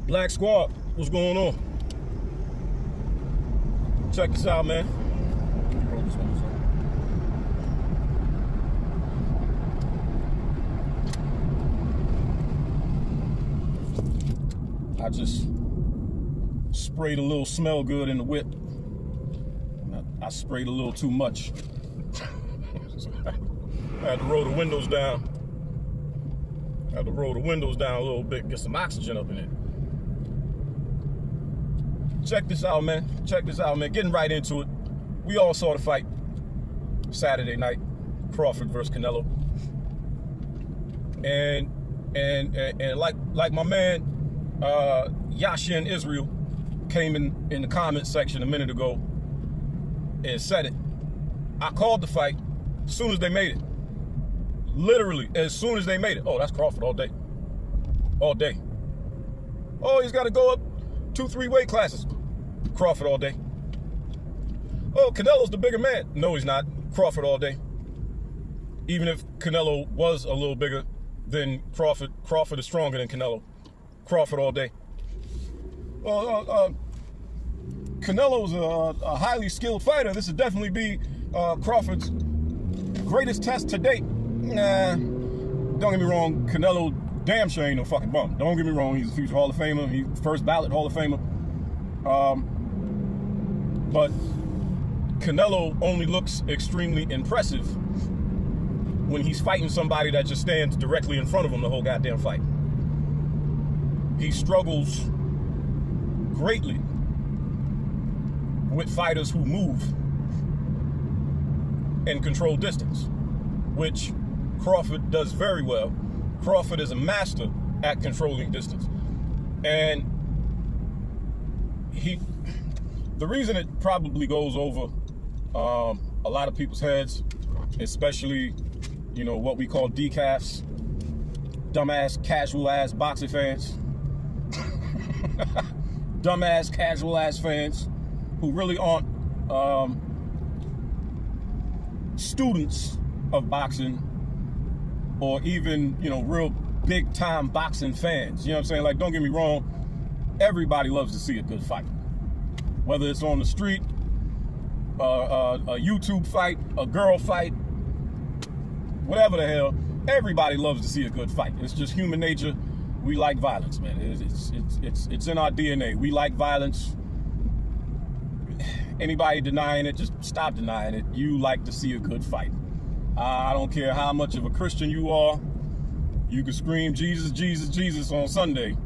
Black Squad, what's going on? Check this out, man. Roll this one, I just sprayed a little smell good in the whip. I sprayed a little too much. I had to roll the windows down. A little bit, get some oxygen up in it. Check this out, man. Getting right into it. We all saw the fight Saturday night, Crawford versus Canelo. And like my man Yashin Israel came in the comment section a minute ago and said it. I called the fight as soon as they made it. Literally, as soon as they made it. Oh, that's Crawford all day. All day. Oh, he's got to go up 2-3 weight classes. Crawford all day. Oh, Canelo's the bigger man. No, he's not. Crawford all day. Even if Canelo was a little bigger than Crawford, Crawford is stronger than Canelo. Crawford all day. Well, Canelo's a highly skilled fighter. This would definitely be Crawford's greatest test to date. Nah, don't get me wrong, Canelo damn sure ain't no fucking bum. Don't get me wrong, he's a future Hall of Famer. He's first ballot Hall of Famer. But Canelo only looks extremely impressive when he's fighting somebody that just stands directly in front of him the whole goddamn fight. He struggles greatly with fighters who move and control distance, which Crawford does very well. Crawford is a master at controlling distance. And the reason it probably goes over a lot of people's heads, especially, you know, what we call decafs, dumbass, casual-ass boxing fans, dumbass, casual-ass fans who really aren't students of boxing or even, you know, real big-time boxing fans. You know what I'm saying? Like, don't get me wrong, everybody loves to see a good fight. Whether it's on the street, a YouTube fight, a girl fight, whatever the hell, everybody loves to see a good fight. It's just human nature. We like violence, man. It's in our DNA. We like violence. Anybody denying it, just stop denying it. You like to see a good fight. I don't care how much of a Christian you are. You can scream Jesus, Jesus, Jesus on Sunday.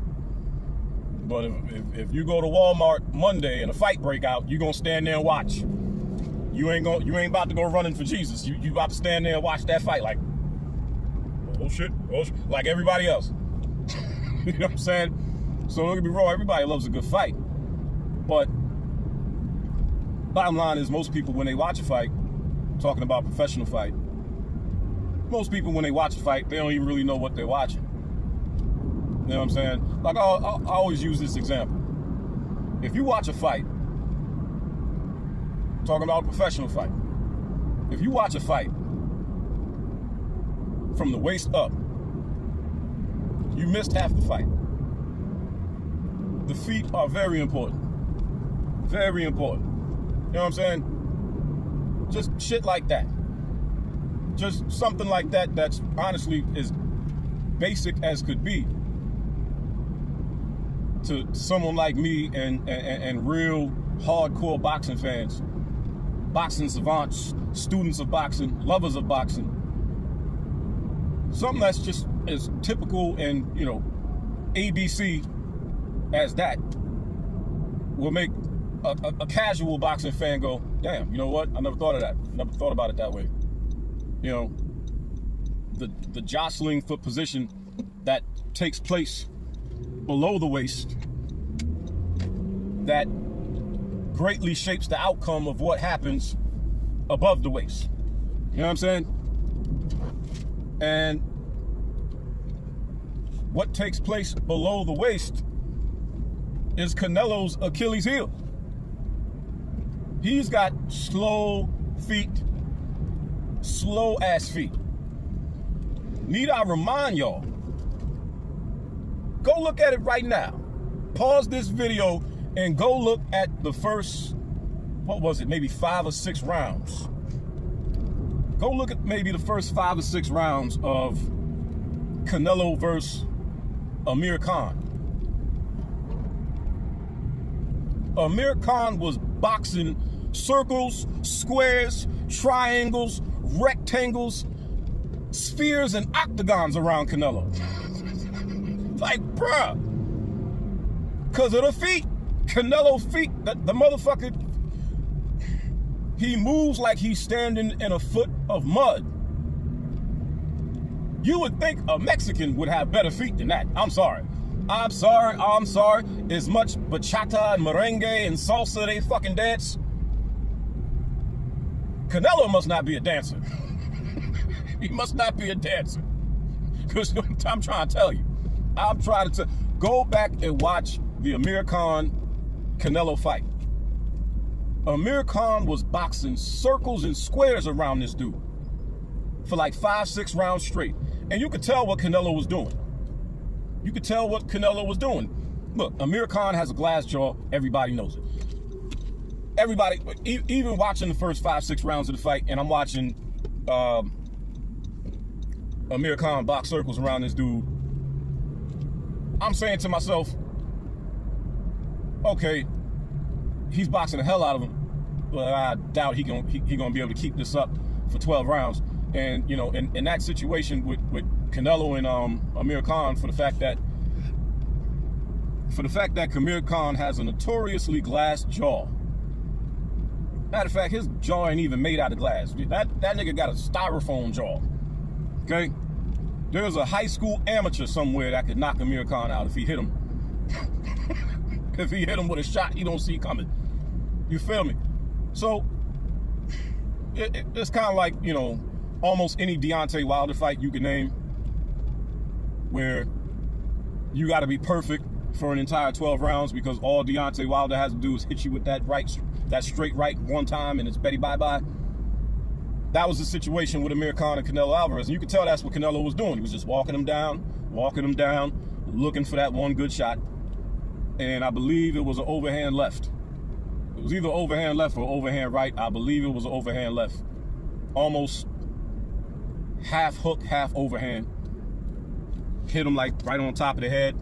But if you go to Walmart Monday and a fight break out, you're gonna stand there and watch. You ain't about to go running for Jesus. You about to stand there and watch that fight like, oh shit, like everybody else. You know what I'm saying? So don't get me wrong, everybody loves a good fight. But bottom line is, most people when they watch a fight, talking about professional fight, most people when they watch a fight, they don't even really know what they're watching. You know what I'm saying? Like I always use this example. If you watch a fight, talking about a professional fight, if you watch a fight from the waist up, you missed half the fight. The feet are very important. Very important. You know what I'm saying? Just shit like that. Just something like that that's honestly as basic as could be to someone like me and real hardcore boxing fans, boxing savants, students of boxing, lovers of boxing. Something that's just as typical and, you know, ABC as that will make a casual boxing fan go, damn, you know what? I never thought of that. Never thought about it that way. You know, the jostling for position that takes place below the waist that greatly shapes the outcome of what happens above the waist. You know what I'm saying? And what takes place below the waist is Canelo's Achilles heel. He's got slow feet, slow ass feet. Need I remind y'all? Go look at it right now. Pause this video and go look at the first, what was it, maybe 5 or 6 rounds. Go look at maybe the first 5 or 6 rounds of Canelo versus Amir Khan. Amir Khan was boxing circles, squares, triangles, rectangles, spheres, and octagons around Canelo. Like, bruh. Because of the feet. Canelo feet, the motherfucker, he moves like he's standing in a foot of mud. You would think a Mexican would have better feet than that. I'm sorry. I'm sorry. As much bachata and merengue and salsa they fucking dance. Canelo must not be a dancer. He must not be a dancer. Because I'm trying to tell you. Go back and watch the Amir Khan Canelo fight. Amir Khan was boxing circles and squares around this dude for like 5, 6 rounds straight. And you could tell what Canelo was doing. Look, Amir Khan has a glass jaw. Everybody knows it. Everybody, even watching the first 5, 6 rounds of the fight, and I'm watching Amir Khan box circles around this dude, I'm saying to myself, okay, he's boxing the hell out of him, but I doubt he gonna be able to keep this up for 12 rounds. And you know, in that situation with Canelo and Amir Khan, for the fact that Amir Khan has a notoriously glass jaw. Matter of fact, his jaw ain't even made out of glass. That nigga got a styrofoam jaw. Okay? There's a high school amateur somewhere that could knock Amir Khan out if he hit him. If he hit him with a shot he don't see coming. You feel me? So, it's kind of like, you know, almost any Deontay Wilder fight you can name, where you got to be perfect for an entire 12 rounds, because all Deontay Wilder has to do is hit you with that straight right one time and it's Betty bye-bye. That was the situation with Amir Khan and Canelo Alvarez. And you could tell that's what Canelo was doing. He was just walking him down, looking for that one good shot. And I believe it was an overhand left. It was either overhand left or overhand right. I believe it was an overhand left. Almost half hook, half overhand. Hit him like right on top of the head.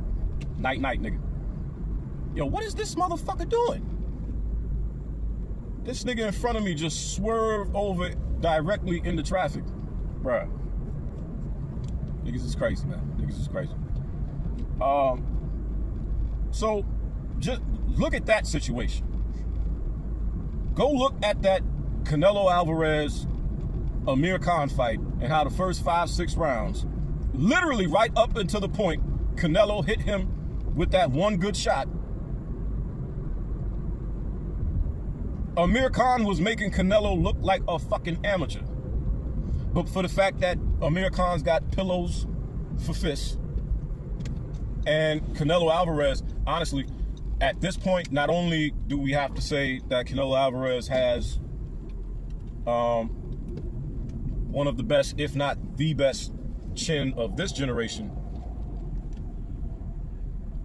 Night, nigga. Yo, what is this motherfucker doing? This nigga in front of me just swerved over directly into traffic. Bruh. Niggas is crazy, man. Niggas is crazy. So, just look at that situation. Go look at that Canelo Alvarez Amir Khan fight and how the first 5, 6 rounds, literally right up until the point Canelo hit him with that one good shot, Amir Khan was making Canelo look like a fucking amateur. But for the fact that Amir Khan's got pillows for fists, and Canelo Alvarez, honestly, at this point, not only do we have to say that Canelo Alvarez has one of the best, if not the best, chin of this generation.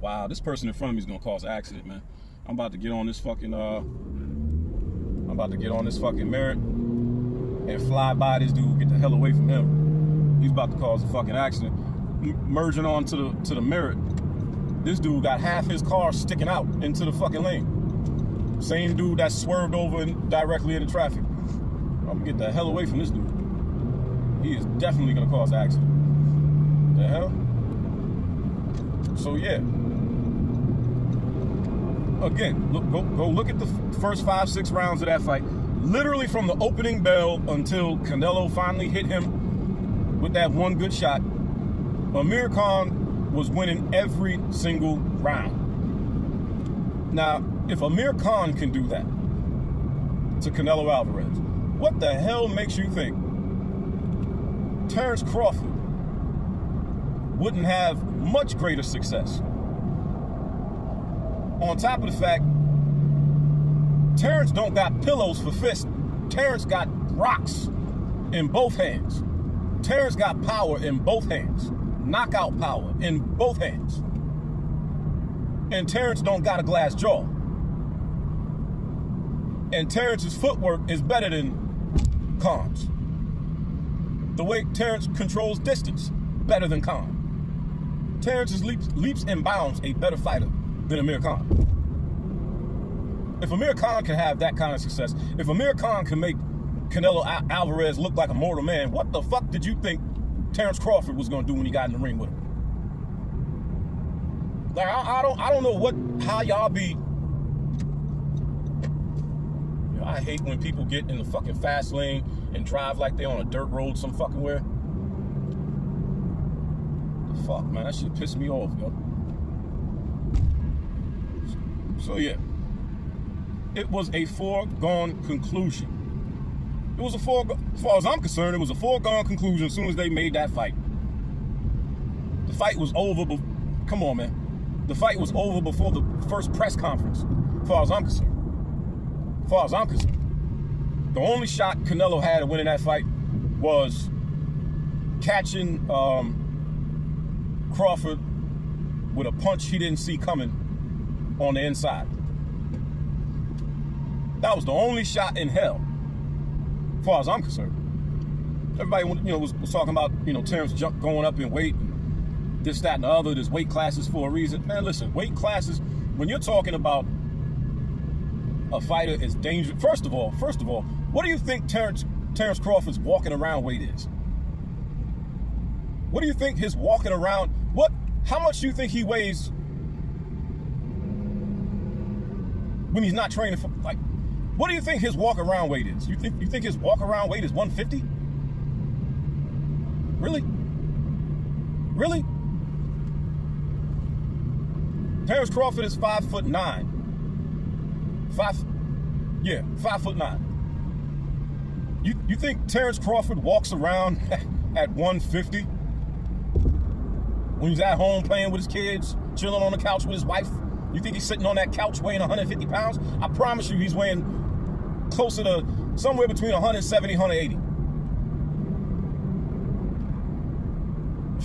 Wow, this person in front of me is gonna cause an accident, man. I'm about to get on this fucking merit and fly by this dude, get the hell away from him. He's about to cause a fucking accident. Merging on to the merit. This dude got half his car sticking out into the fucking lane. Same dude that swerved over and directly into traffic. I'm gonna get the hell away from this dude. He is definitely gonna cause an accident. The hell? So yeah. Again, go look at the first 5, 6 rounds of that fight. Literally from the opening bell until Canelo finally hit him with that one good shot, Amir Khan was winning every single round. Now, if Amir Khan can do that to Canelo Alvarez, what the hell makes you think Terence Crawford wouldn't have much greater success? On top of the fact, Terence don't got pillows for fists. Terence got rocks in both hands. Terence got power in both hands. Knockout power in both hands. And Terence don't got a glass jaw. And Terence's footwork is better than Khan's. The way Terence controls distance, better than Khan. Terence's leaps and bounds a better fighter than Amir Khan. If Amir Khan can have that kind of success, if Amir Khan can make Canelo Alvarez look like a mortal man, what the fuck did you think Terence Crawford was going to do when he got in the ring with him? Like, I don't know how y'all be. You know, I hate when people get in the fucking fast lane and drive like they on a dirt road some fucking where. The fuck, man, that shit pissed me off, yo. So yeah, it was a foregone conclusion. It was as far as I'm concerned, it was a foregone conclusion as soon as they made that fight. The fight was over. Come on, man. The fight was over before the first press conference, as far as I'm concerned. As far as I'm concerned. The only shot Canelo had at winning that fight was catching Crawford with a punch he didn't see coming on the inside. That was the only shot in hell, as far as I'm concerned. Everybody, was talking about, Terence going up in weight, this, that, and the other. There's weight classes for a reason. Man, listen, weight classes, when you're talking about a fighter is dangerous. First of all, what do you think Terence Crawford's walking around weight is? What do you think his walking around, how much do you think he weighs when he's not training for, like, what do you think his walk around weight is? You think his walk around weight is 150? Really? Really? Terence Crawford is 5'9". 5'9". You think Terence Crawford walks around at 150? When he's at home playing with his kids, chilling on the couch with his wife? You think he's sitting on that couch weighing 150 pounds? I promise you he's weighing closer to somewhere between 170, 180.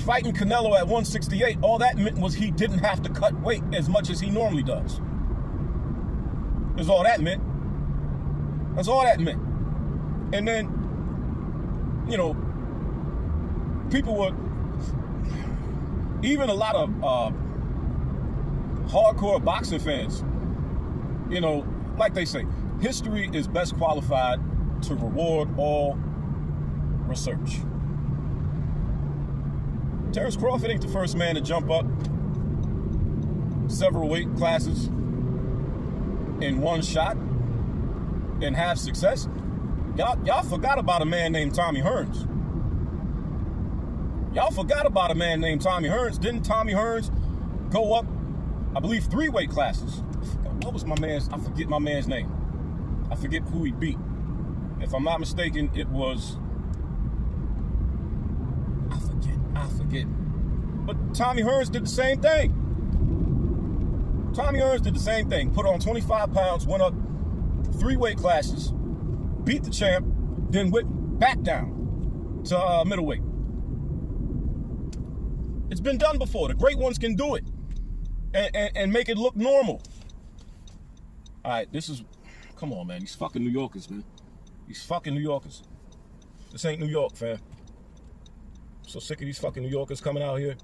Fighting Canelo at 168, all that meant was he didn't have to cut weight as much as he normally does. That's all that meant. That's all that meant. And then, people were, even a lot of hardcore boxing fans, like they say, history is best qualified to reward all research. Terence Crawford ain't the first man to jump up several weight classes in one shot and have success. Y'all forgot about a man named Tommy Hearns. Y'all forgot about a man named Tommy Hearns. Didn't Tommy Hearns go up, I believe, 3 weight classes? What was my man's? I forget my man's name. I forget who he beat. If I'm not mistaken, it was, I forget. But Tommy Hearns did the same thing. Tommy Hearns did the same thing. Put on 25 pounds, went up 3 weight classes, beat the champ, then went back down to middleweight. It's been done before. The great ones can do it and make it look normal. All right, come on, man. These fucking New Yorkers, man. These fucking New Yorkers. This ain't New York, fam. I'm so sick of these fucking New Yorkers coming out here.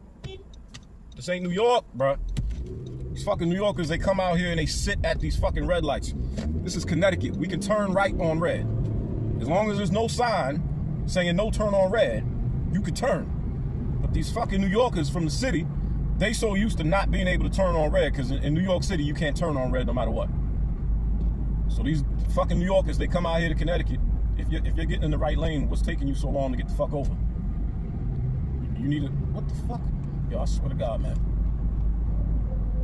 This ain't New York, bruh. These fucking New Yorkers, they come out here and they sit at these fucking red lights. This is Connecticut. We can turn right on red. As long as there's no sign saying no turn on red, you could turn. But these fucking New Yorkers from the city, they so used to not being able to turn on red, because in New York City, you can't turn on red no matter what. So these fucking New Yorkers, they come out here to Connecticut. If you're getting in the right lane, what's taking you so long to get the fuck over? You need what the fuck? Yo, I swear to God, man.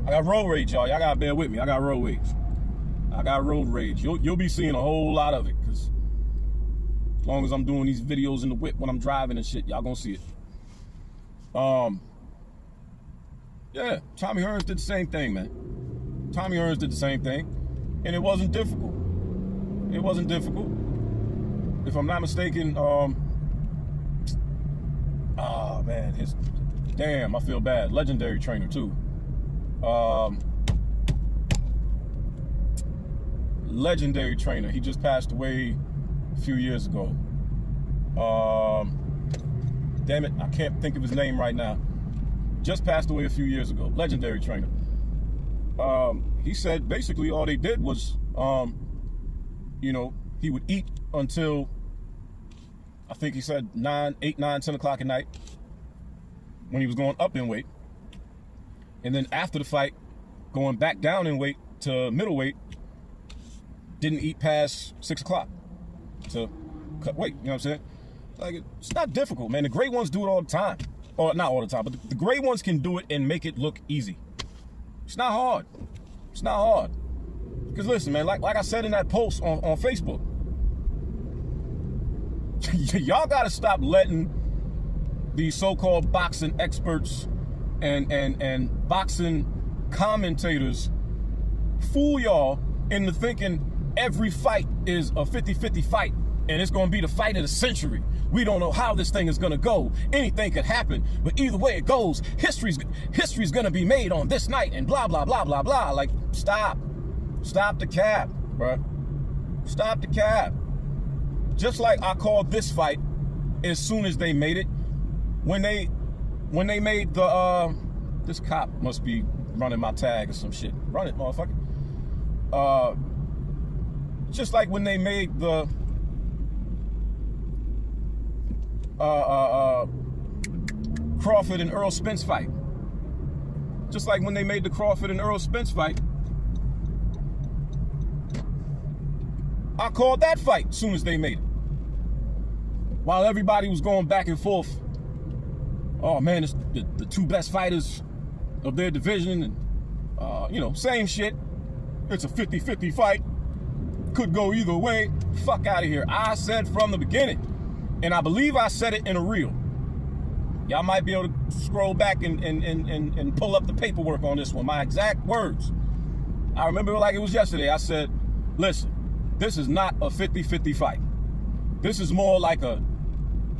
I got road rage, y'all. Y'all gotta bear with me. I got road rage. I got road rage. You'll be seeing a whole lot of it, because as long as I'm doing these videos in the whip when I'm driving and shit, y'all gonna see it. Yeah, Tommy Hearns did the same thing, man. Tommy Hearns did the same thing, and it wasn't difficult. It wasn't difficult. If I'm not mistaken, man, damn, I feel bad. Legendary trainer too. legendary trainer. He just passed away a few years ago. Damn it, I can't think of his name right now. Just passed away a few years ago. Legendary trainer. He said basically all they did was, you know, he would eat until, I think he said 8, 9, 10 o'clock at night when he was going up in weight. And then after the fight, going back down in weight to middleweight, didn't eat past 6 o'clock to cut weight. You know what I'm saying? Like, it's not difficult, man. The great ones do it all the time. Or not all the time, but the great ones can do it and make it look easy. It's not hard. It's not hard. Because listen, man, like I said in that post on Facebook, y'all got to stop letting these so-called boxing experts and boxing commentators fool y'all into thinking every fight is a 50-50 fight and it's going to be the fight of the century. We don't know how this thing is going to go. Anything could happen, but either way it goes, history's going to be made on this night and blah, blah, blah, blah, blah. Like, stop the cap, bro. Stop the cap. Just like I called this fight as soon as they made it. When they made the, this cop must be running my tag or some shit. Run it, motherfucker. Just like when they made the, Crawford and Errol Spence fight. Just like when they made the Crawford and Errol Spence fight, I called that fight as soon as they made it. While everybody was going back and forth, oh man, it's the two best fighters of their division, and you know, same shit. It's a 50-50 fight. Could go either way. Fuck out of here. I said from the beginning, and I believe I said it in a reel. Y'all might be able to scroll back and pull up the paperwork on this one. My exact words. I remember it like it was yesterday. I said, listen, this is not a 50-50 fight. This is more like a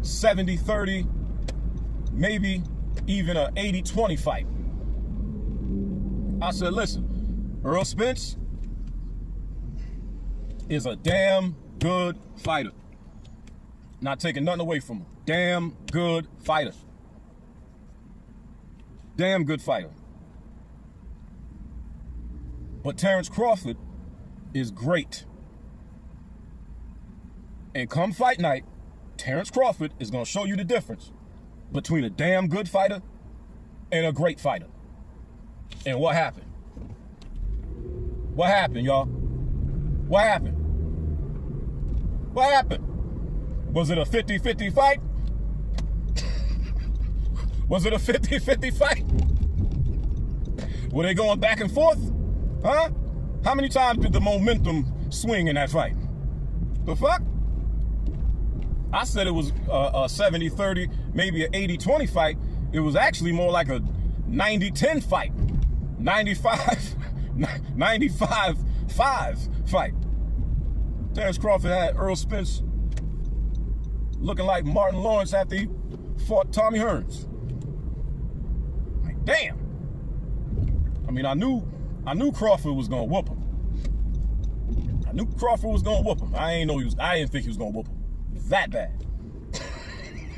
70-30, maybe even a 80-20 fight. I said, listen, Errol Spence is a damn good fighter. Not taking nothing away from him. Damn good fighter. Damn good fighter. But Terence Crawford is great. And come fight night, Terence Crawford is going to show you the difference between a damn good fighter and a great fighter. And what happened? What happened, y'all? What happened? What happened? Was it a 50-50 fight? Was it a 50-50 fight? Were they going back and forth? Huh? How many times did the momentum swing in that fight? The fuck? I said it was a 70-30, maybe an 80-20 fight. It was actually more like a 90-10 fight. 95-5 fight. Terence Crawford had Errol Spence looking like Martin Lawrence after he fought Tommy Hearns. Like, damn. I mean, I knew Crawford was gonna whoop him. I knew Crawford was gonna whoop him. I didn't think he was gonna whoop him that bad.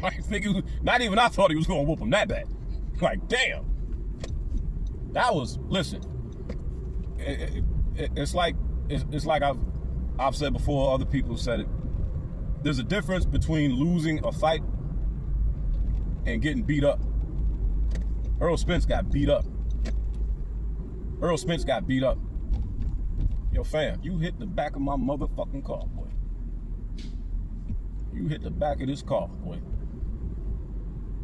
I didn't think he was, not even I thought he was gonna whoop him that bad. Like, damn. That was, listen. It's like I've said before, other people have said it. There's a difference between losing a fight and getting beat up. Errol Spence got beat up. Errol Spence got beat up. Yo, fam, you hit the back of my motherfucking car, boy. You hit the back of this car, boy.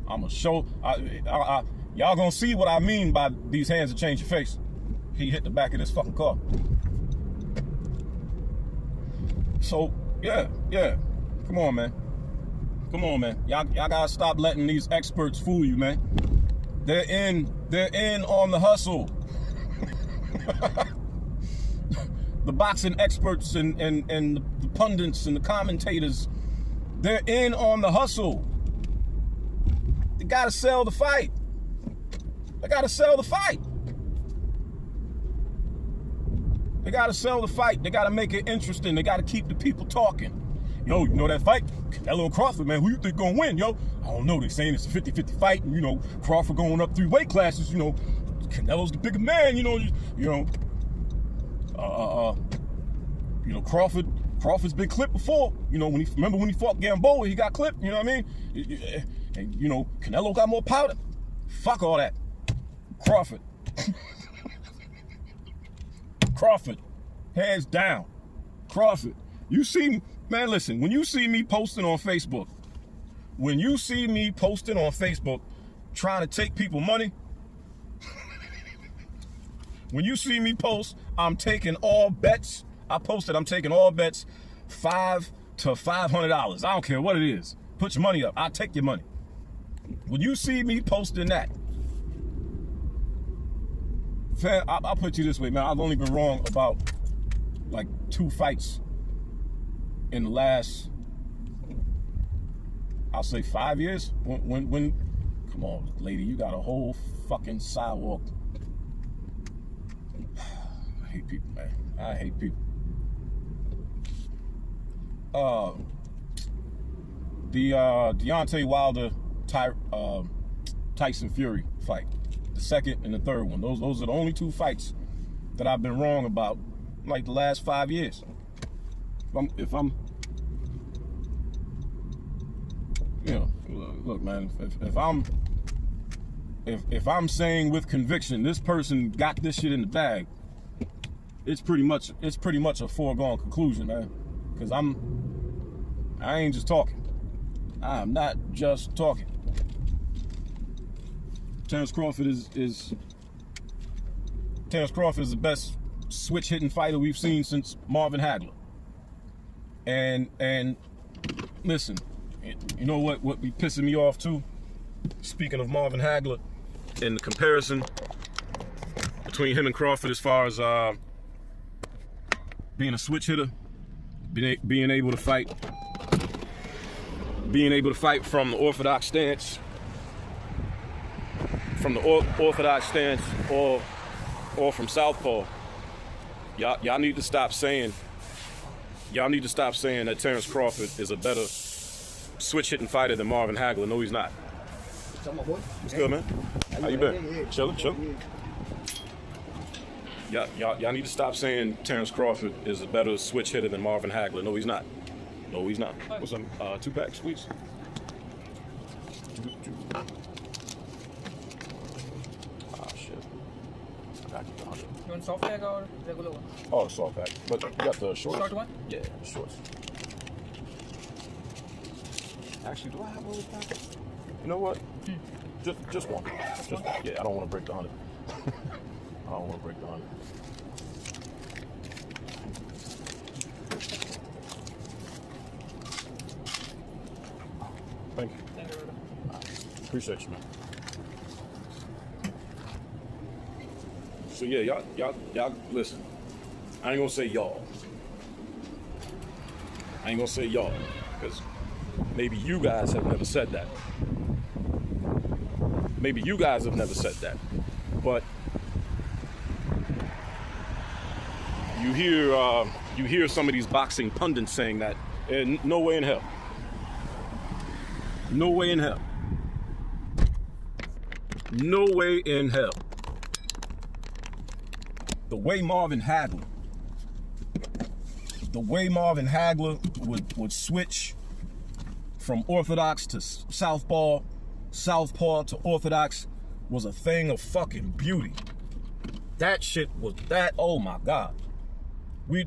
I'ma show, y'all gonna see what I mean by these hands that change your face. He hit the back of this fucking car. So, yeah. Come on, man. Y'all gotta stop letting these experts fool you, man. They're in on the hustle. The boxing experts and the pundits and the commentators, they're in on the hustle. They gotta sell the fight. They gotta sell the fight. They gotta make it interesting. They gotta keep the people talking. Yo, you know that fight? Canelo and Crawford, man, who you think gonna win, yo? I don't know. They saying it's a 50-50 fight, and, you know, Crawford going up 3 weight classes, you know. Canelo's the bigger man, you know, Crawford's been clipped before. You know, remember when he fought Gamboa, he got clipped, you know what I mean? And, you know, Canelo got more powder. Fuck all that. Crawford. Crawford. Hands down. Crawford. You see, man, listen, when you see me posting on Facebook, trying to take people money, when you see me post, I'm taking all bets. I posted, I'm taking all bets, $5 to $500. I don't care what it is. Put your money up. I'll take your money. When you see me posting that, fam, I'll put you this way, man. I've only been wrong about like 2 fights in the last, I'll say 5 years. When come on, lady, you got a whole fucking sidewalk. I hate people, man. I hate people. The Deontay Wilder Tyson Fury fight, the second and the third one. Those are the only 2 fights that I've been wrong about, like the last 5 years. If I'm, you know, look, man. If I'm saying with conviction, this person got this shit in the bag, it's pretty much a foregone conclusion, man. Because I ain't just talking. I'm not just talking. Terence Crawford is the best switch hitting fighter we've seen since Marvin Hagler. And listen, you know what be pissing me off too? Speaking of Marvin Hagler, and the comparison between him and Crawford as far as being a switch hitter, being able to fight from the orthodox stance, or from southpaw. Y'all need to stop saying that Terence Crawford is a better switch hitting fighter than Marvin Hagler. No, he's not. What's good, man? How you been? Chillin'? Y'all need to stop saying Terence Crawford is a better switch hitter than Marvin Hagler. No, he's not. What's some 2 packs, please? Ah, shit. I got you 100. You want soft pack or regular one? Oh, soft pack. But you got the shorts? Short one? Yeah, shorts. Actually, do I have a little pack? You know what? Just one. Yeah, I don't want to break the 100. I don't want to break the 100. Thank you. Thank you. Appreciate you, man. So yeah, y'all listen. I ain't gonna say y'all. Because maybe you guys have never said that. But you hear some of these boxing pundits saying that, and no way in hell. No way in hell. No way in hell. The way Marvin Hagler would switch from orthodox to southpaw to orthodox was a thing of fucking beauty. That shit was that, oh my God. We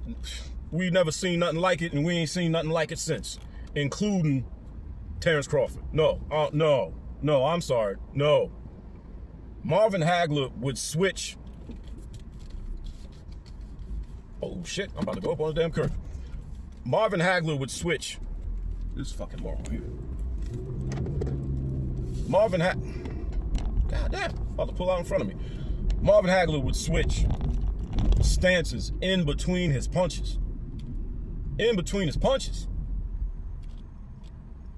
never seen nothing like it, and we ain't seen nothing like it since, including Terence Crawford. No, I'm sorry. No. Marvin Hagler would switch. Oh shit, I'm about to go up on the damn curtain. Marvin Hagler would switch. This is fucking moron here. God damn, about to pull out in front of me. Marvin Hagler would switch stances in between his punches. You know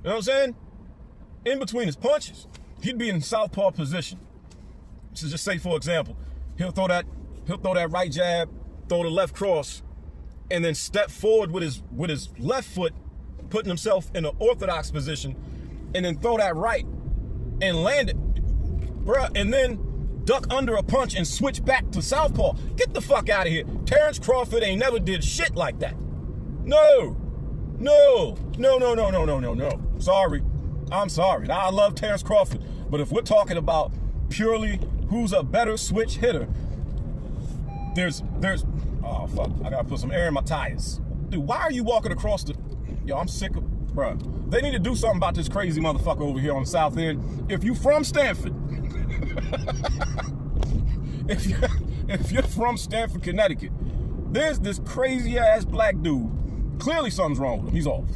what I'm saying? In between his punches. He'd be in southpaw position. So just say, for example, he'll throw that right jab, throw the left cross, and then step forward with his left foot, putting himself in an orthodox position, and then throw that right and land it, bruh, and then duck under a punch and switch back to southpaw. Get the fuck out of here. Terence Crawford ain't never did shit like that. No. Sorry. I'm sorry. I love Terence Crawford, but if we're talking about purely who's a better switch hitter, there's oh fuck, I gotta put some air in my tires. Dude, why are you walking across the, yo, I'm sick of, bruh. They need to do something about this crazy motherfucker over here on the south end. If you from Stanford, if you're from Stanford, Connecticut, there's this crazy ass black dude. Clearly something's wrong with him. He's off.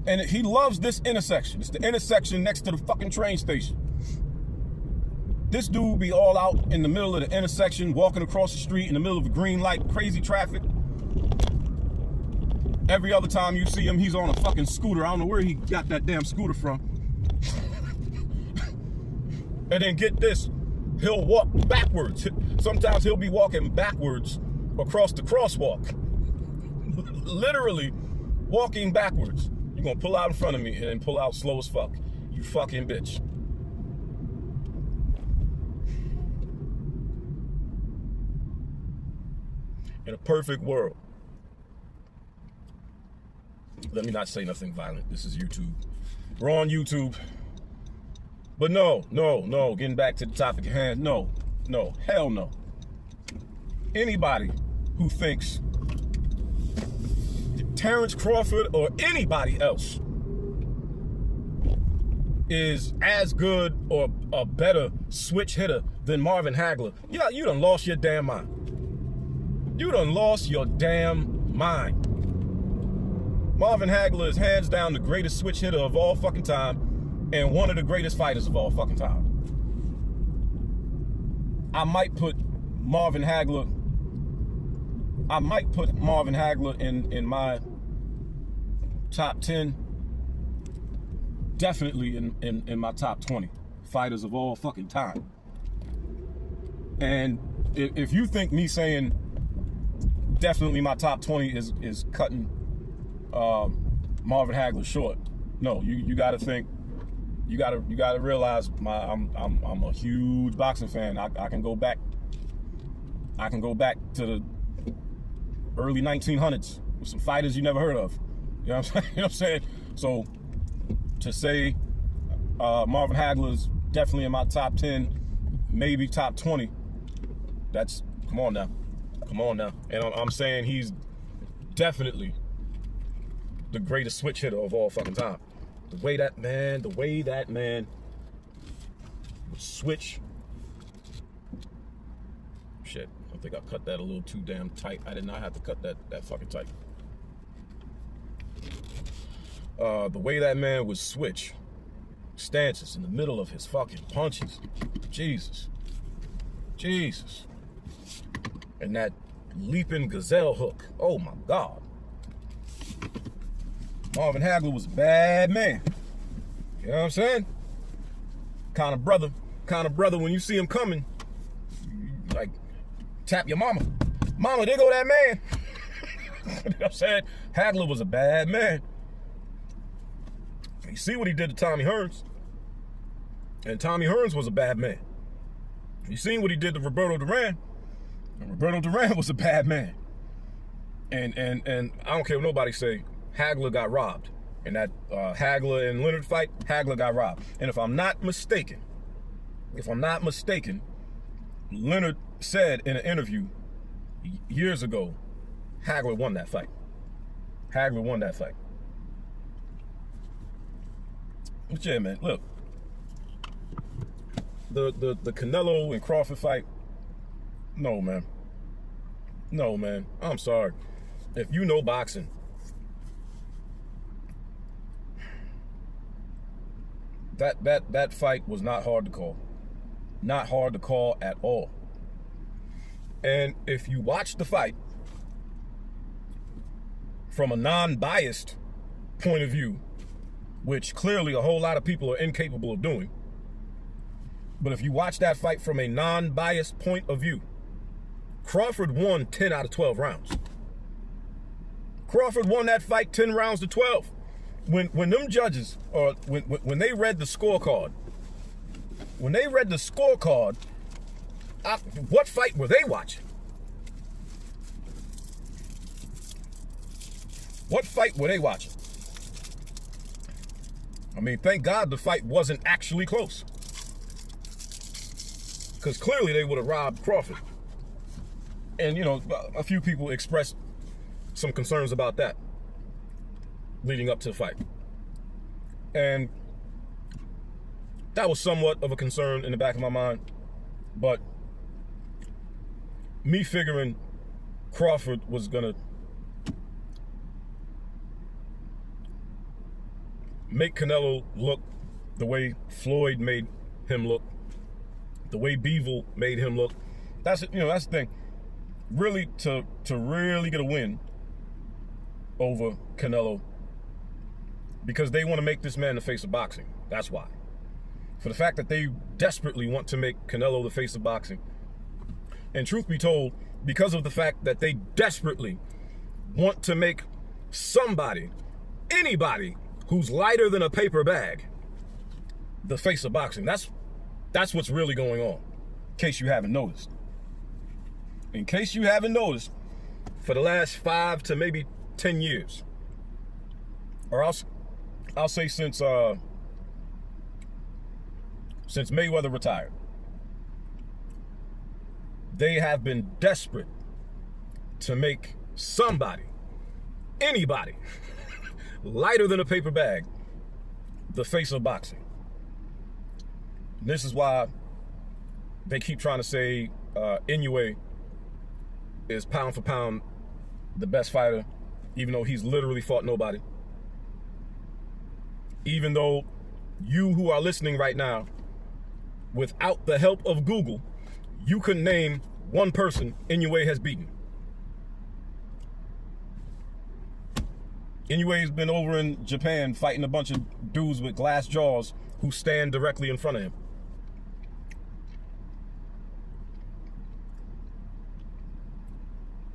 And he loves this intersection. It's the intersection next to the fucking train station. This dude be all out in the middle of the intersection, walking across the street in the middle of a green light, crazy traffic. Every other time you see him, he's on a fucking scooter. I don't know where he got that damn scooter from. And then get this, he'll walk backwards. Sometimes he'll be walking backwards across the crosswalk. Literally walking backwards. You're gonna pull out in front of me and pull out slow as fuck. You fucking bitch. In a perfect world. Let me not say nothing violent. This is YouTube. We're on YouTube. But no. Getting back to the topic at hand. No. Hell no. Anybody who thinks Terence Crawford or anybody else is as good or a better switch hitter than Marvin Hagler, yeah, you done lost your damn mind. You done lost your damn mind. Marvin Hagler is hands down the greatest switch hitter of all fucking time and one of the greatest fighters of all fucking time. I might put Marvin Hagler in my top 10, definitely in my top 20 fighters of all fucking time. And if you think me saying definitely my top 20 is cutting Marvin Hagler short, no, you got to think, you got to realize I'm a huge boxing fan. I can go back to the early 1900s with some fighters you never heard of. You know what I'm saying? So to say Marvin Hagler is definitely in my top 10, maybe top 20, that's, come on now. And I'm saying he's definitely the greatest switch hitter of all fucking time. The way that man would switch. Shit, I think I cut that a little too damn tight. I did not have to cut that fucking tight. The way that man would switch stances in the middle of his fucking punches. Jesus. And that leaping gazelle hook. Oh my God. Marvin Hagler was a bad man. You know what I'm saying? Kind of brother, when you see him coming, you, like, tap your mama. Mama, there go that man. You know what I'm saying? Hagler was a bad man. You see what he did to Tommy Hearns. And Tommy Hearns was a bad man. You seen what he did to Roberto Duran. And Roberto Duran was a bad man. And I don't care what nobody say, Hagler got robbed. In that Hagler and Leonard fight, Hagler got robbed. And if I'm not mistaken, Leonard said in an interview years ago, Hagler won that fight. But yeah, man, look. The Canelo and Crawford fight, no, man. I'm sorry. If you know boxing, that fight was not hard to call. Not hard to call at all. And if you watch the fight from a non-biased point of view, which clearly a whole lot of people are incapable of doing, but if you watch that fight from a non-biased point of view, Crawford won 10 out of 12 rounds. Crawford won that fight 10 rounds to 12. When them judges, or when they read the scorecard, what fight were they watching? What fight were they watching? I mean, thank God the fight wasn't actually close. Because clearly they would have robbed Crawford. And, you know, a few people expressed some concerns about that leading up to the fight. And that was somewhat of a concern in the back of my mind. But me figuring Crawford was going to make Canelo look the way Floyd made him look, the way Beevil made him look. That's the thing. Really, to really get a win over Canelo, because they want to make this man the face of boxing. That's why. For the fact that they desperately want to make Canelo the face of boxing. And truth be told, because of the fact that they desperately want to make somebody, anybody who's lighter than a paper bag, the face of boxing. That's what's really going on, in case you haven't noticed. In case you haven't noticed, for the last 5 to maybe 10 years, or I'll say since Mayweather retired, they have been desperate to make somebody, anybody, lighter than a paper bag, the face of boxing. This is why they keep trying to say Inoue is pound for pound the best fighter, even though he's literally fought nobody. Even though you who are listening right now, without the help of Google, you can name one person Inoue has beaten. Inoue's been over in Japan fighting a bunch of dudes with glass jaws who stand directly in front of him.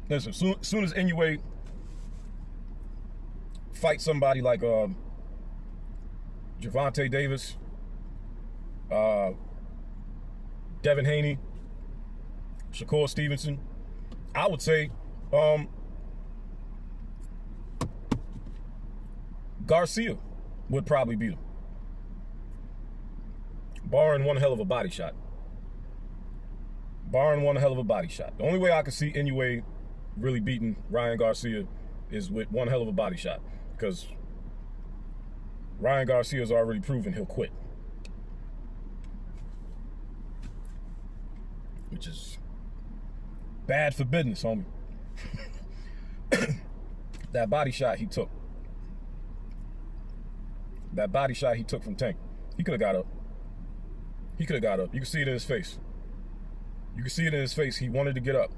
Listen, soon as Inoue fights somebody like Gervonta Davis, Devin Haney, Shakur Stevenson, I would say Garcia would probably beat him, barring one hell of a body shot. The only way I could see Inoue really beating Ryan Garcia is with one hell of a body shot, because Ryan Garcia's already proven he'll quit, which is bad for business, homie. That body shot he took from Tank, he could have got up. You can see it in his face. He wanted to get up.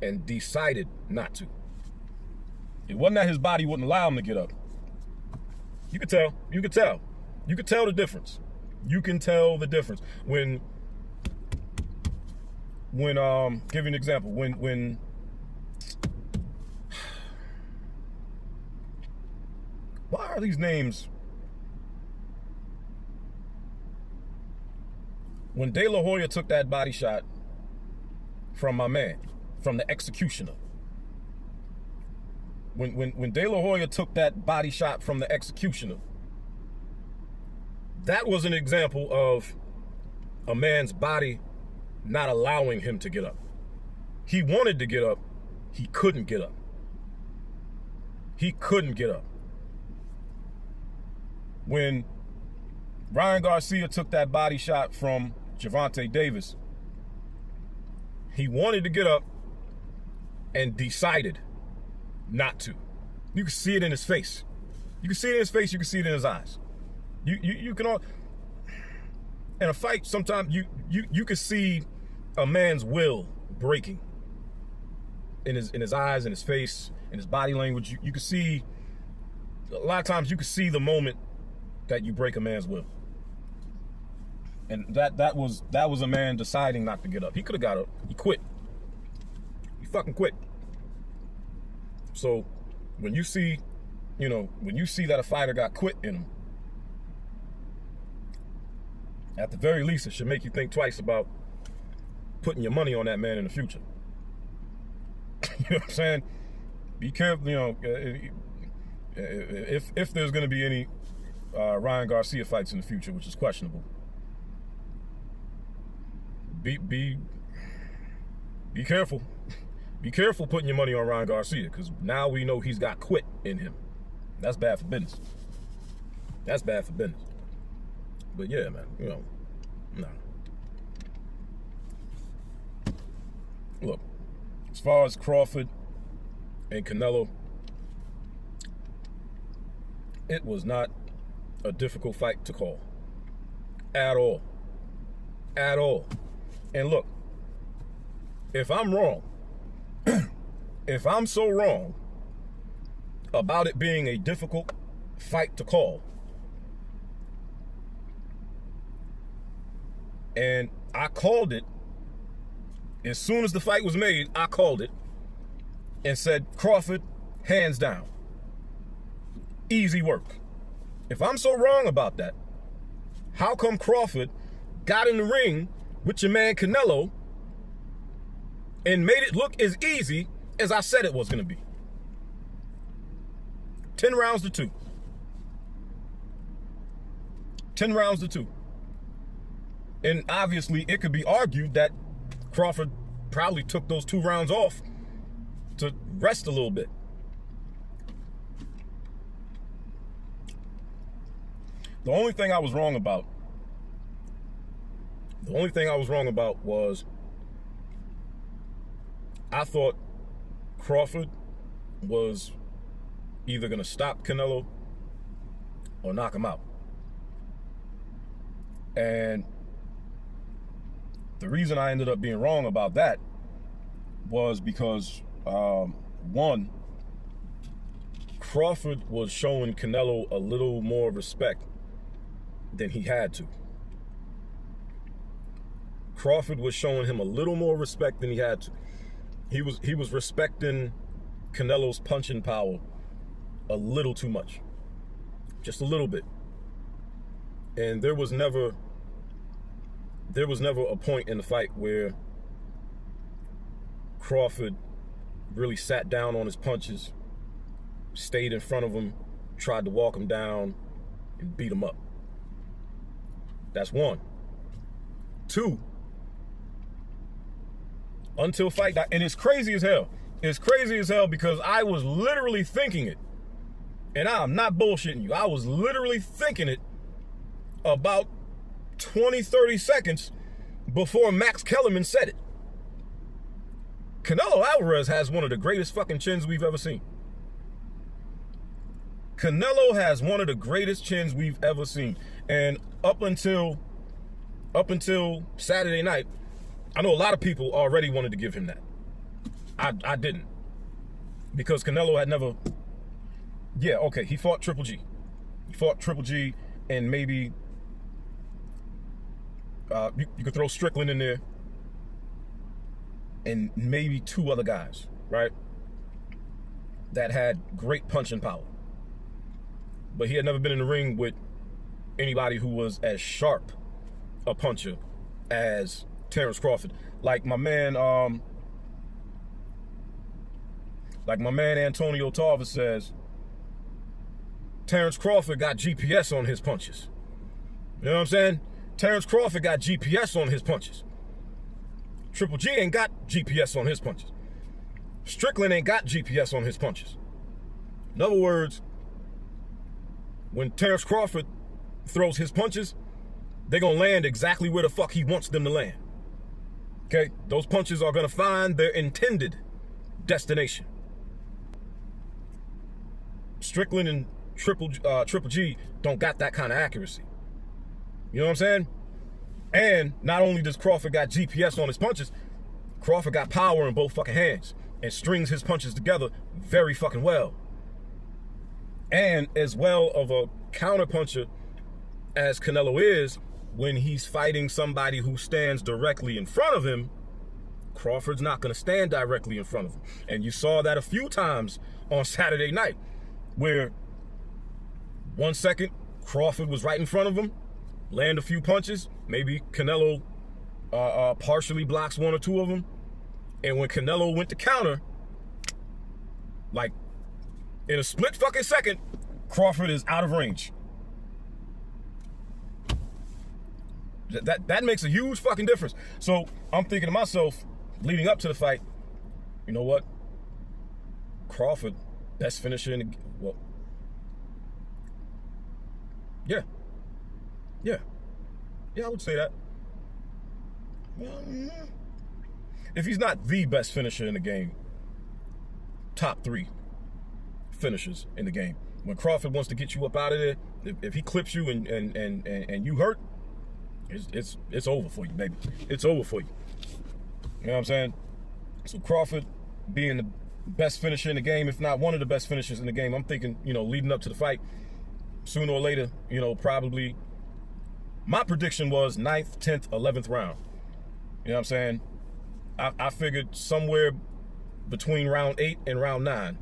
And decided not to. It wasn't that his body wouldn't allow him to get up. You could tell the difference. When give you an example, when why are these names? When De La Hoya took that body shot from my man, from the executioner. When De La Hoya took that body shot from the executioner, that was an example of a man's body not allowing him to get up. He wanted to get up, he couldn't get up. When Ryan Garcia took that body shot from Gervonta Davis, he wanted to get up and decided not to. You can see it in his face. You can see it in his eyes. You can all, in a fight, sometimes you can see a man's will breaking in his eyes, in his face, in his body language. You can see, a lot of times you can see the moment that you break a man's will. And that was a man deciding not to get up. He could have got up. He quit. He fucking quit. So when you see, when you see that a fighter got quit in him, at the very least, it should make you think twice about putting your money on that man in the future. You know what I'm saying? Be careful, if there's going to be any Ryan Garcia fights in the future, which is questionable. Be careful. Be careful putting your money on Ryan Garcia, because now we know he's got quit in him. That's bad for business. That's bad for business. But yeah, man, nah. Look, as far as Crawford and Canelo, it was not a difficult fight to call. At all. At all. And look, if I'm wrong, if I'm so wrong about it being a difficult fight to call, and I called it, as soon as the fight was made, I called it and said, Crawford, hands down. Easy work. If I'm so wrong about that, how come Crawford got in the ring with your man Canelo and made it look as easy as I said it was going to be? 10 rounds to 2. 10 rounds to 2. And obviously, it could be argued that Crawford probably took those 2 rounds off to rest a little bit. The only thing I was wrong about was I thought Crawford was either going to stop Canelo or knock him out. And the reason I ended up being wrong about that was because, one, Crawford was showing Canelo a little more respect than he had to. Crawford was showing him a little more respect than he had to. He was respecting Canelo's punching power a little too much. Just a little bit. And there was never a point in the fight where Crawford really sat down on his punches, stayed in front of him, tried to walk him down, and beat him up. That's one. Two, until fight night, and it's crazy as hell. It's crazy as hell because I was literally thinking it, and I'm not bullshitting you. I was literally thinking it about 20, 30 seconds before Max Kellerman said it. Canelo Alvarez has one of the greatest fucking chins we've ever seen. Canelo has one of the greatest chins we've ever seen. And up until Saturday night, I know a lot of people already wanted to give him that. I didn't. Because Canelo had never... Yeah, okay, he fought Triple G. He fought Triple G, and maybe... you could throw Strickland in there, and maybe 2 other guys, right? That had great punching power. But he had never been in the ring with anybody who was as sharp a puncher as Terence Crawford. Like my man Antonio Tarver says, Terence Crawford got GPS on his punches. You know what I'm saying? Terence Crawford got GPS on his punches. Triple G ain't got GPS on his punches. Strickland ain't got GPS on his punches. In other words, when Terence Crawford throws his punches, they're going to land exactly where the fuck he wants them to land. Okay? Those punches are going to find their intended destination. Strickland and Triple G don't got that kind of accuracy. You know what I'm saying? And not only does Crawford got GPS on his punches, Crawford got power in both fucking hands and strings his punches together very fucking well. And as well of a counterpuncher as Canelo is, when he's fighting somebody who stands directly in front of him, Crawford's not going to stand directly in front of him. And you saw that a few times on Saturday night, where 1 second Crawford was right in front of him, land a few punches, maybe Canelo partially blocks one or two of them, and when Canelo went to counter, like in a split fucking second, Crawford is out of range. That makes a huge fucking difference. So I'm thinking to myself, leading up to the fight, you know what? Crawford, best finisher in the, well, yeah, I would say that. If he's not the best finisher in the game, top 3 finishers in the game. When Crawford wants to get you up out of there, if he clips you and you hurt, it's over for you, baby. It's over for you. You know what I'm saying? So Crawford being the best finisher in the game, if not one of the best finishers in the game, I'm thinking, leading up to the fight, sooner or later, probably, my prediction was 9th, 10th, 11th round. You know what I'm saying? I figured somewhere between round 8 and round 9.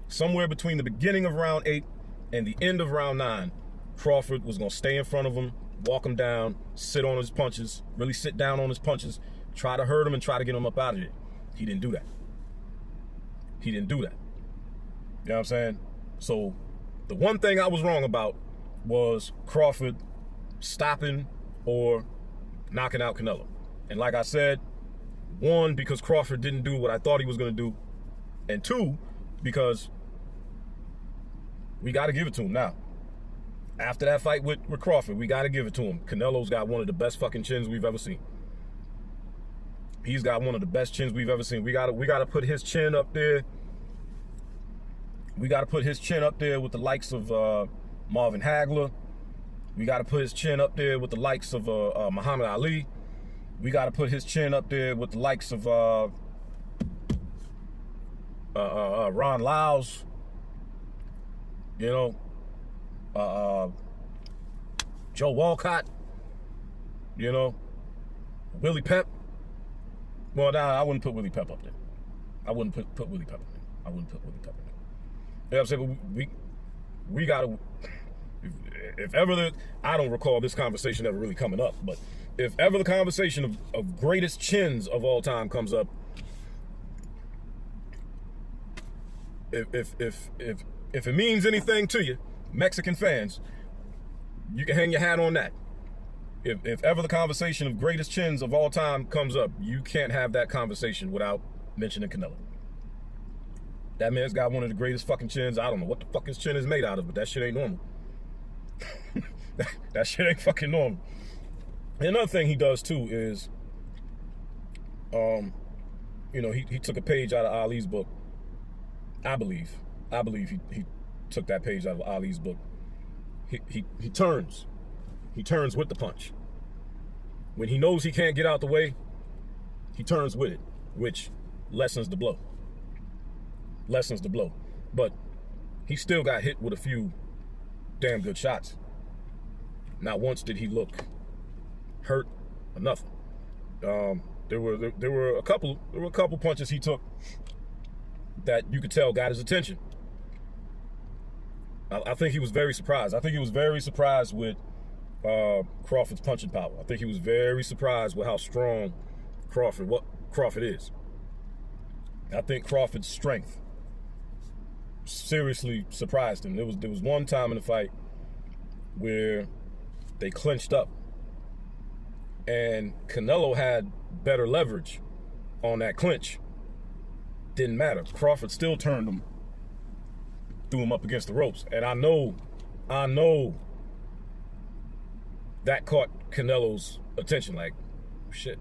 Somewhere between the beginning of round 8 and the end of round 9, Crawford was going to stay in front of him, walk him down, sit on his punches, really sit down on his punches, try to hurt him and try to get him up out of it. He didn't do that. You know what I'm saying? So the one thing I was wrong about was Crawford stopping or knocking out Canelo. And like I said, 1, because Crawford didn't do what I thought he was going to do, and 2, because we got to give it to him now. After that fight with Crawford, we got to give it to him. Canelo's got one of the best fucking chins we've ever seen. He's got one of the best chins we've ever seen. We got to put his chin up there. We got to put his chin up there with the likes of Marvin Hagler. We got to put his chin up there with the likes of Muhammad Ali. We got to put his chin up there with the likes of Ron Lyles. Joe Walcott. Willie Pep. Well, nah, I wouldn't put Willie Pep up there. I wouldn't put Willie Pep up there. You know what I'm saying? But we got to, if ever I don't recall this conversation ever really coming up, but if ever the conversation of greatest chins of all time comes up, if it means anything to you, Mexican fans, you can hang your hat on that. If ever the conversation of greatest chins of all time comes up, you can't have that conversation without mentioning Canelo. That man's got one of the greatest fucking chins. I don't know what the fuck his chin is made out of, but that shit ain't normal. That shit ain't fucking normal. And another thing he does too is, he took a page out of Ali's book. I believe he took that page out of Ali's book. He turns with the punch. When he knows he can't get out the way, he turns with it, which lessens the blow. But he still got hit with a few damn good shots. Not once did he look hurt or nothing. There were a couple punches he took that you could tell got his attention. I think he was very surprised. I think he was very surprised with Crawford's punching power. I think he was very surprised with how strong Crawford is. I think Crawford's strength seriously surprised him. There was one time in the fight where they clinched up and Canelo had better leverage on that clinch. Didn't matter. Crawford still turned him, threw him up against the ropes. And I know that caught Canelo's attention. Like, shit.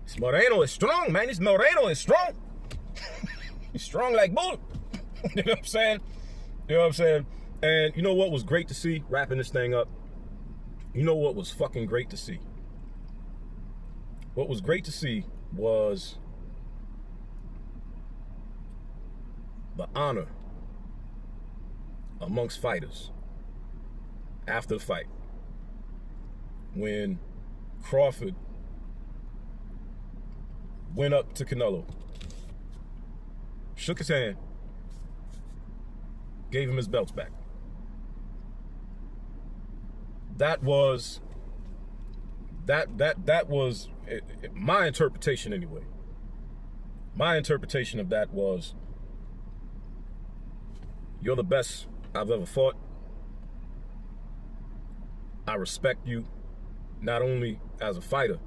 This Moreno is strong, man. This Moreno is strong. He's strong like bull. You know what I'm saying? And you know what was great to see, wrapping this thing up? You know what was fucking great to see? What was great to see was the honor amongst fighters after the fight. when Crawford went up to Canelo, shook his hand, gave him his belts back. That was my interpretation anyway. My interpretation of that was, you're the best I've ever fought. I respect you, not only as a fighter,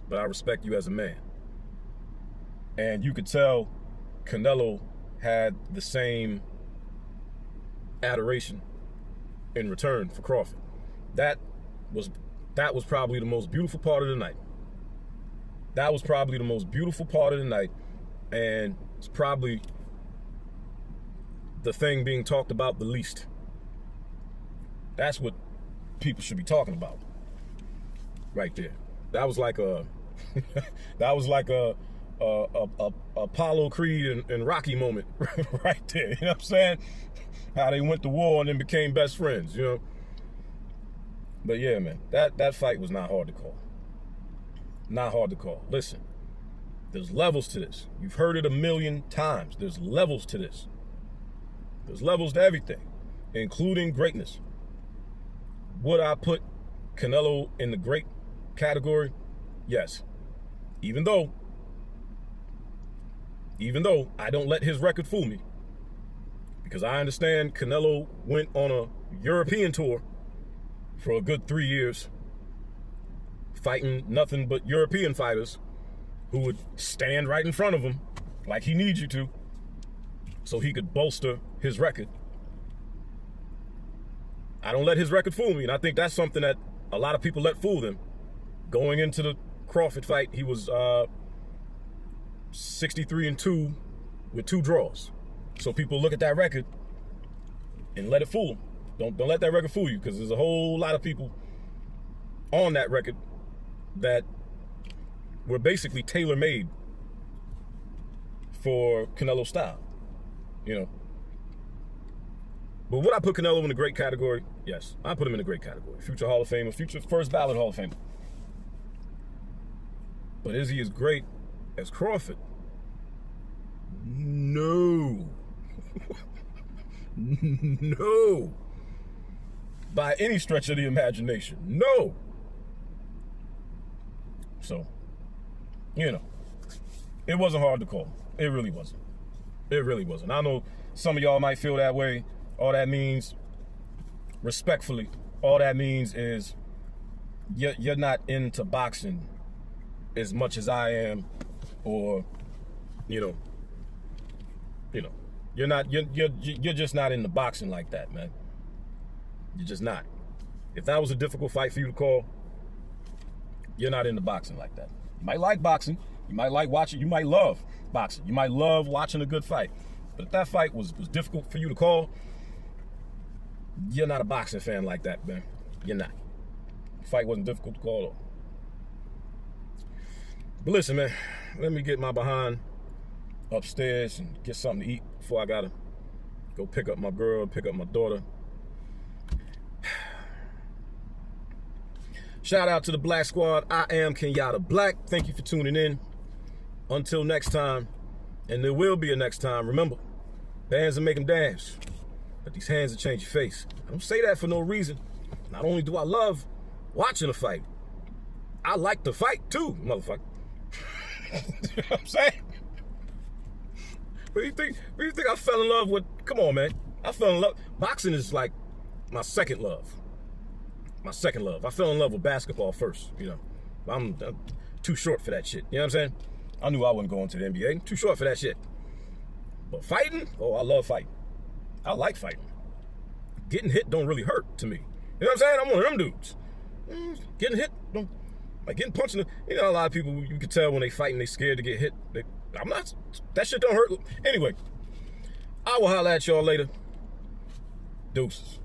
but I respect you as a man. And you could tell Canelo had the same adoration in return for Crawford. That was probably the most beautiful part of the night. That was probably the most beautiful part of the night, and it's probably the thing being talked about the least. That's what people should be talking about right there. That was like a Apollo Creed and Rocky moment right there. You know what I'm saying? How they went to war and then became best friends, you know? But yeah, man, that fight was not hard to call. Not hard to call. Listen, there's levels to this. You've heard it a million times. There's levels to this. There's levels to everything, including greatness. Would I put Canelo in the great category? Yes. Even though I don't let his record fool me. Because I understand Canelo went on a European tour for a good 3 years, fighting nothing but European fighters who would stand right in front of him like he needs you to, so he could bolster his record. I don't let his record fool me, and I think that's something that a lot of people let fool them. Going into the Crawford fight, he was 63-2 with 2 draws. So people look at that record and let it fool them. Don't let that record fool you, because there's a whole lot of people on that record that were basically tailor-made for Canelo's style, you know. But would I put Canelo in the great category? Yes, I put him in the great category. Future Hall of Famer, future first ballot Hall of Famer. But is he as great as Crawford? No. No. By any stretch of the imagination. No. So, you know, it wasn't hard to call. It really wasn't. It really wasn't. I know some of y'all might feel that way. All that means, respectfully, all that means is you're not into boxing as much as I am, or you're just not into boxing like that, man. You're just not. If that was a difficult fight for you to call, you're not into boxing like that. You might like boxing, you might like watching, you might love boxing, you might love watching a good fight. But if that fight was difficult for you to call, you're not a boxing fan like that, man. You're not. The fight wasn't difficult to call at all. But listen, man, let me get my behind upstairs and get something to eat before I gotta go pick up my girl, pick up my daughter. Shout out to the Black Squad. I am Kenyatta Black. Thank you for tuning in. Until next time, and there will be a next time, remember, bands will make them dance, but these hands will change your face. I don't say that for no reason. Not only do I love watching a fight, I like to fight too, motherfucker. You know what I'm saying? What do you think I fell in love with? Come on, man. I fell in love. Boxing is like my second love. My second love. I fell in love with basketball first, you know. I'm too short for that shit. You know what I'm saying? I knew I wasn't going to the NBA. I'm too short for that shit. But fighting? Oh, I love fighting. I like fighting. Getting hit don't really hurt to me. You know what I'm saying? I'm one of them dudes. Getting hit, don't, like getting punched in the, you know, a lot of people, you can tell when they fighting, they scared to get hit. I'm not, that shit don't hurt. Anyway, I will holler at y'all later. Deuces.